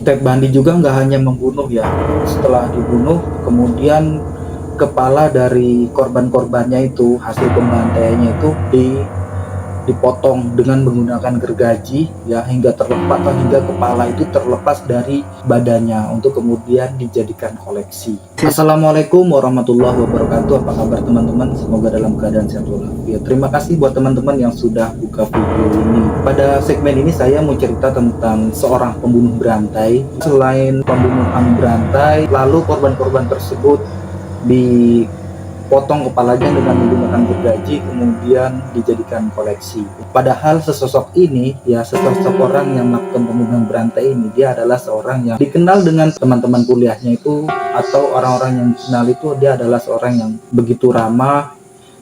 Ted Bundy juga nggak hanya membunuh ya, setelah dibunuh kemudian kepala dari korban-korbannya itu, hasil pembantaiannya itu dipotong dengan menggunakan gergaji ya, hingga terlepas atau hingga kepala itu terlepas dari badannya untuk kemudian dijadikan koleksi. Assalamualaikum warahmatullahi wabarakatuh. Apa kabar teman-teman? Semoga dalam keadaan sehat walafiat. Terima kasih buat teman-teman yang sudah buka video ini. Pada segmen ini saya mau cerita tentang seorang pembunuh berantai. Selain pembunuhan berantai, lalu korban-korban tersebut dipotong kepalanya dengan menggunakan gergaji kemudian dijadikan koleksi. Padahal sesosok ini ya, sesosok orang yang melakukan pembunuhan berantai ini, dia adalah seorang yang dikenal dengan teman-teman kuliahnya itu atau orang-orang yang dikenal itu, dia adalah seorang yang begitu ramah,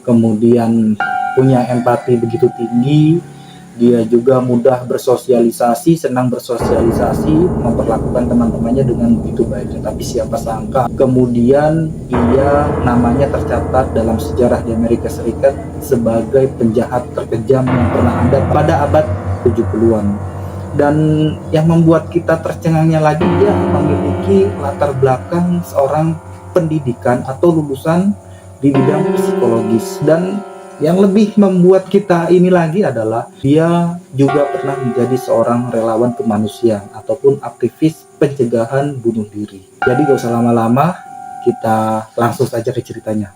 kemudian punya empati begitu tinggi. Dia juga mudah bersosialisasi, senang bersosialisasi, memperlakukan teman-temannya dengan begitu baik. Tapi siapa sangka kemudian dia namanya tercatat dalam sejarah di Amerika Serikat sebagai penjahat terkejam yang pernah ada pada abad 70-an. Dan yang membuat kita tercengangnya lagi, dia memiliki latar belakang seorang pendidikan atau lulusan di bidang psikologis. Dan yang lebih membuat kita ini lagi adalah dia juga pernah menjadi seorang relawan kemanusiaan ataupun aktivis pencegahan bunuh diri. Jadi gak usah lama-lama, kita langsung saja ke ceritanya.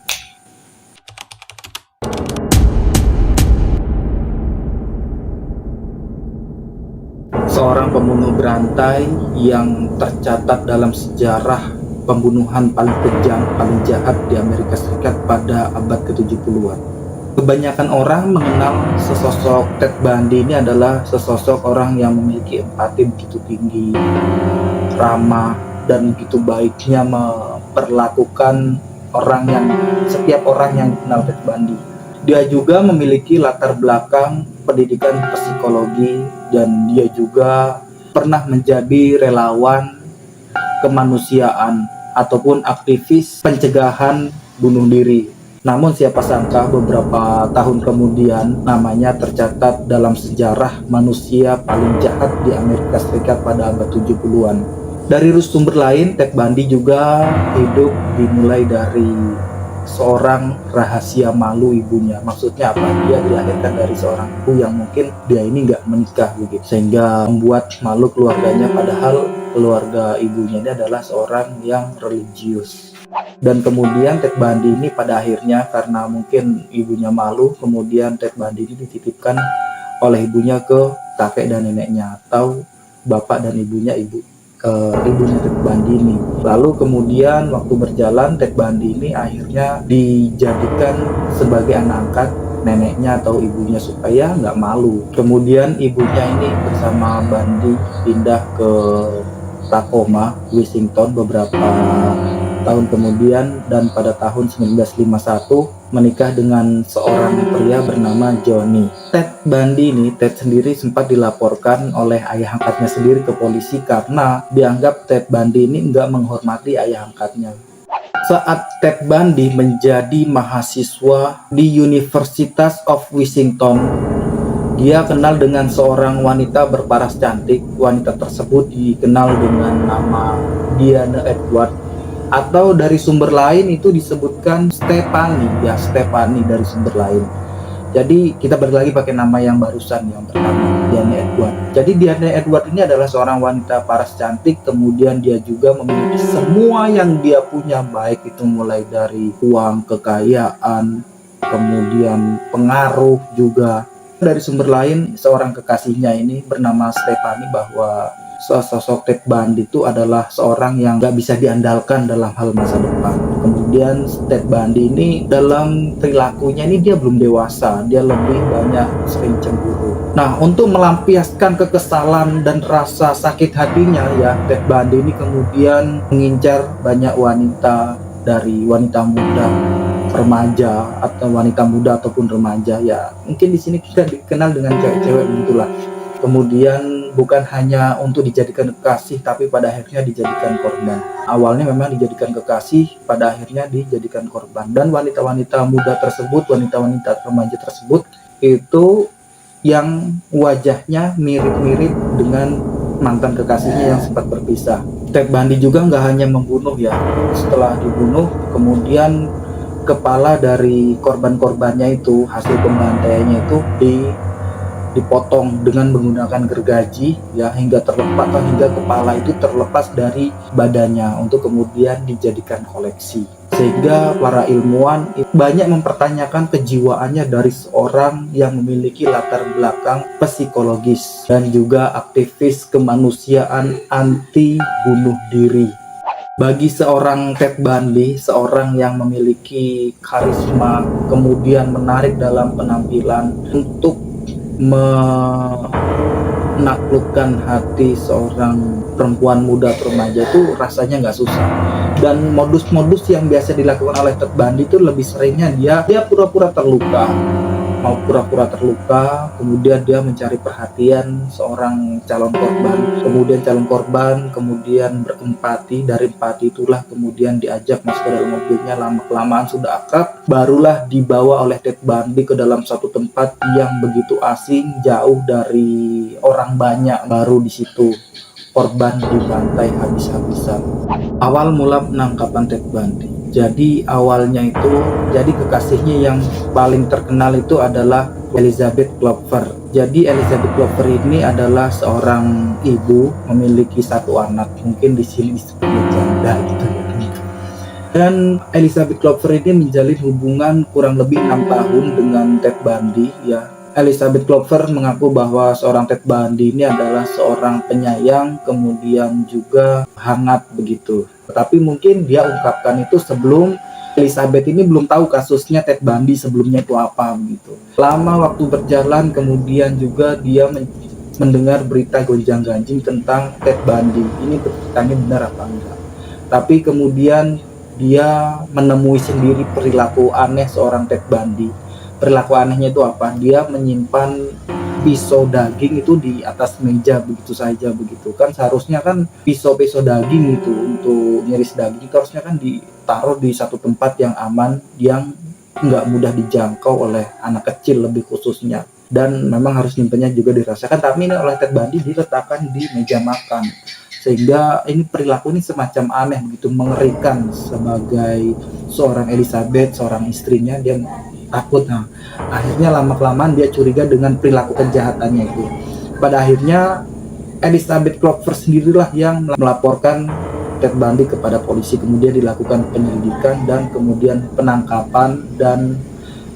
Seorang pembunuh berantai yang tercatat dalam sejarah pembunuhan paling kejam, paling jahat di Amerika Serikat pada abad ke-70-an. Kebanyakan orang mengenal sesosok Ted Bundy ini adalah sesosok orang yang memiliki empati begitu tinggi, ramah, dan begitu baiknya memperlakukan setiap orang yang dikenal Ted Bundy. Dia juga memiliki latar belakang pendidikan psikologi dan dia juga pernah menjadi relawan kemanusiaan ataupun aktivis pencegahan bunuh diri. Namun siapa sangka beberapa tahun kemudian namanya tercatat dalam sejarah manusia paling jahat di Amerika Serikat pada abad 70-an. Dari sumber lain, Ted Bundy juga hidup dimulai dari seorang rahasia malu ibunya. Maksudnya apa? Dia dilahirkan dari seorang ibu yang mungkin dia ini nggak menikah begitu, sehingga membuat malu keluarganya, padahal keluarga ibunya ini adalah seorang yang religius. Dan kemudian Ted Bundy ini pada akhirnya karena mungkin ibunya malu, kemudian Ted Bundy ini dititipkan oleh ibunya ke kakek dan neneknya atau bapak dan ibunya ibunya Ted Bundy ini. Lalu kemudian waktu berjalan, Ted Bundy ini akhirnya dijadikan sebagai anak angkat neneknya atau ibunya supaya nggak malu. Kemudian ibunya ini bersama Bundy pindah ke Tacoma, Washington beberapa tahun kemudian, dan pada tahun 1951 menikah dengan seorang pria bernama Johnny. Ted Bundy ini, Ted sendiri sempat dilaporkan oleh ayah angkatnya sendiri ke polisi karena dianggap Ted Bundy ini nggak menghormati ayah angkatnya. Saat Ted Bundy menjadi mahasiswa di University of Washington, dia kenal dengan seorang wanita berparas cantik. Wanita tersebut dikenal dengan nama Diana Edward, atau dari sumber lain itu disebutkan Stephanie ya, Stephanie dari sumber lain. Jadi kita balik lagi pakai nama yang barusan, yang pertama Diana Edward. Jadi Diana Edward ini adalah seorang wanita paras cantik, kemudian dia juga memiliki semua yang dia punya, baik itu mulai dari uang, kekayaan, kemudian pengaruh juga. Dari sumber lain, seorang kekasihnya ini bernama Stephanie bahwa sosok Ted Bundy itu adalah seorang yang gak bisa diandalkan dalam hal masa depan. Kemudian Ted Bundy ini dalam perilakunya ini dia belum dewasa, dia lebih banyak sering cemburu. Nah, untuk melampiaskan kekesalan dan rasa sakit hatinya ya, Ted Bundy ini kemudian mengincar banyak wanita, dari wanita muda, remaja, atau wanita muda ataupun remaja ya. Mungkin di sini kita dikenal dengan cewek-cewek begitulah. Kemudian bukan hanya untuk dijadikan kekasih, tapi pada akhirnya dijadikan korban. Awalnya memang dijadikan kekasih, pada akhirnya dijadikan korban. Dan wanita-wanita muda tersebut, wanita-wanita remaja tersebut itu yang wajahnya mirip-mirip dengan mantan kekasihnya yang sempat berpisah. Ted Bundy juga nggak hanya membunuh ya. Setelah dibunuh, kemudian kepala dari korban-korbannya itu, hasil pembantaiannya itu dipotong dengan menggunakan gergaji ya, hingga terlepas atau hingga kepala itu terlepas dari badannya untuk kemudian dijadikan koleksi. Sehingga para ilmuwan banyak mempertanyakan kejiwaannya dari seorang yang memiliki latar belakang psikologis dan juga aktivis kemanusiaan anti bunuh diri. Bagi seorang Ted Bundy, seorang yang memiliki karisma, kemudian menarik dalam penampilan, untuk menaklukkan hati seorang perempuan muda atau remaja itu rasanya nggak susah. Dan modus-modus yang biasa dilakukan oleh Ted Bundy itu lebih seringnya dia pura-pura terluka, kemudian dia mencari perhatian seorang calon korban, kemudian berempati. Dari empati itulah kemudian diajak masuk ke dalam mobilnya, lama-kelamaan sudah akrab, barulah dibawa oleh Ted Bundy ke dalam satu tempat yang begitu asing, jauh dari orang banyak. Baru di situ korban dibantai habis-habisan. Awal mula penangkapan Ted Bundy. Jadi awalnya itu, jadi kekasihnya yang paling terkenal itu adalah Elizabeth Glover. Jadi Elizabeth Glover ini adalah seorang ibu memiliki satu anak, mungkin di sini disebutnya janda gitu ya. Dan Elizabeth Glover ini menjalin hubungan kurang lebih 6 tahun dengan Ted Bundy ya. Elizabeth Glover mengaku bahwa seorang Ted Bundy ini adalah seorang penyayang, kemudian juga hangat begitu. Tapi mungkin dia ungkapkan itu sebelum Elizabeth ini belum tahu kasusnya Ted Bundy sebelumnya itu apa begitu. Lama waktu berjalan, kemudian juga dia mendengar berita gonjang-ganjing tentang Ted Bundy. Ini beritanya benar apa enggak. Tapi kemudian dia menemui sendiri perilaku aneh seorang Ted Bundy. Perilaku anehnya itu apa? Dia menyimpan pisau daging itu di atas meja begitu saja begitu. Kan seharusnya kan pisau-pisau daging itu untuk ngiris daging itu harusnya kan ditaruh di satu tempat yang aman, yang nggak mudah dijangkau oleh anak kecil lebih khususnya. Dan memang harus nyimpennya juga dirasakan. Tapi ini oleh Ted Bundy diletakkan di meja makan. Sehingga ini perilaku ini semacam aneh begitu, mengerikan. Sebagai seorang Elizabeth, seorang istrinya, dia takut. Nah, akhirnya lama-kelamaan dia curiga dengan perilaku kejahatannya itu. Pada akhirnya Elizabeth Glover sendirilah yang melaporkan Ted Bundy kepada polisi. Kemudian dilakukan penyelidikan dan kemudian penangkapan dan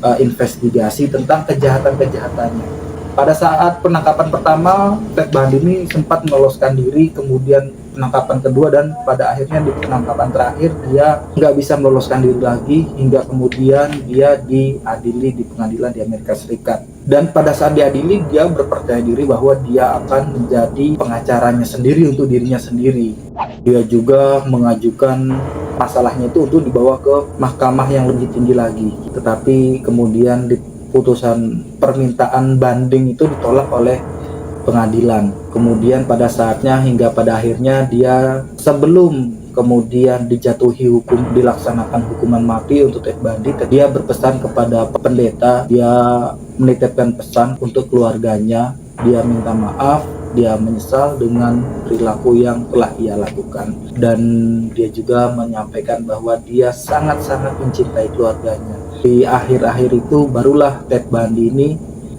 investigasi tentang kejahatan-kejahatannya. Pada saat penangkapan pertama, Ted Bundy ini sempat meloloskan diri, kemudian penangkapan kedua, dan pada akhirnya di penangkapan terakhir dia nggak bisa meloloskan diri lagi, hingga kemudian dia diadili di pengadilan di Amerika Serikat. Dan pada saat diadili, dia berpercaya diri bahwa dia akan menjadi pengacaranya sendiri untuk dirinya sendiri. Dia juga mengajukan masalahnya itu untuk dibawa ke mahkamah yang lebih tinggi lagi. Tetapi kemudian putusan permintaan banding itu ditolak oleh pengadilan. Kemudian pada saatnya hingga pada akhirnya dia, sebelum kemudian dijatuhi hukum, dilaksanakan hukuman mati untuk Ted Bundy, dia berpesan kepada pendeta, dia menitipkan pesan untuk keluarganya, dia minta maaf, dia menyesal dengan perilaku yang telah ia lakukan, dan dia juga menyampaikan bahwa dia sangat-sangat mencintai keluarganya. Di akhir-akhir itu barulah Ted Bundy ini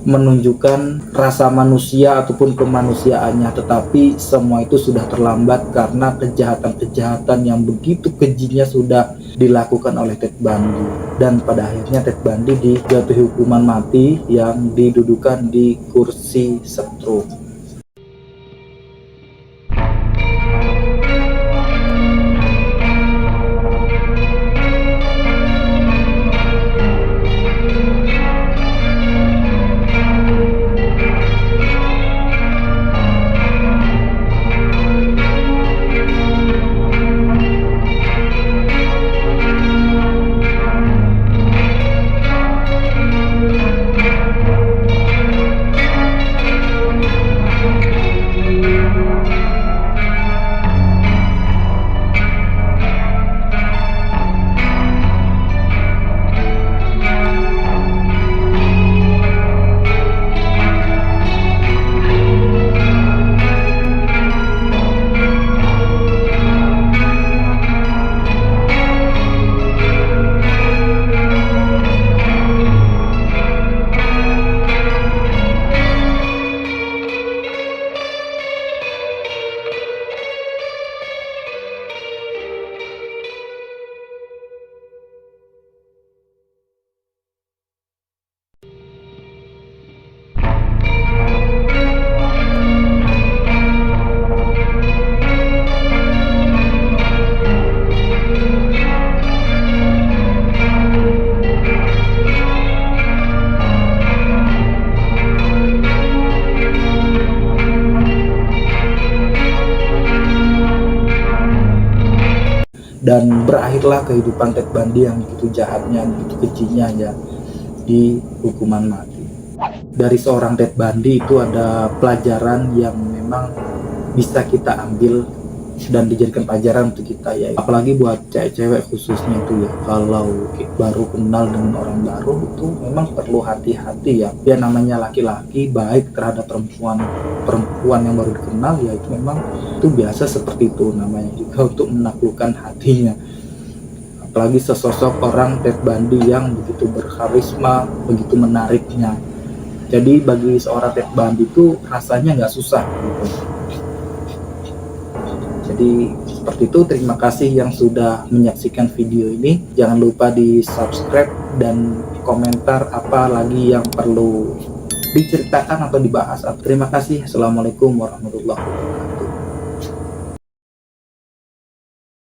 menunjukkan rasa manusia ataupun kemanusiaannya, tetapi semua itu sudah terlambat karena kejahatan-kejahatan yang begitu kejinya sudah dilakukan oleh Ted Bundy. Dan pada akhirnya Ted Bundy dijatuhi hukuman mati yang didudukan di kursi setrum. dan berakhirlah kehidupan Ted Bundy yang begitu jahatnya, begitu kejinya ya, di hukuman mati. Dari seorang Ted Bundy itu ada pelajaran yang memang bisa kita ambil dan dijadikan pelajaran untuk kita ya, apalagi buat cewek-cewek khususnya itu ya, kalau baru kenal dengan orang baru itu memang perlu hati-hati ya. Ya namanya laki-laki baik terhadap perempuan yang baru dikenal ya, itu memang itu biasa seperti itu, namanya juga untuk menaklukkan hatinya. Apalagi sesosok orang Ted Bundy yang begitu berkarisma, begitu menariknya. Jadi bagi seorang Ted Bundy itu rasanya nggak susah gitu. Jadi seperti itu, terima kasih yang sudah menyaksikan video ini. Jangan lupa di subscribe dan komentar apa lagi yang perlu diceritakan atau dibahas. Terima kasih. Assalamualaikum warahmatullahi wabarakatuh.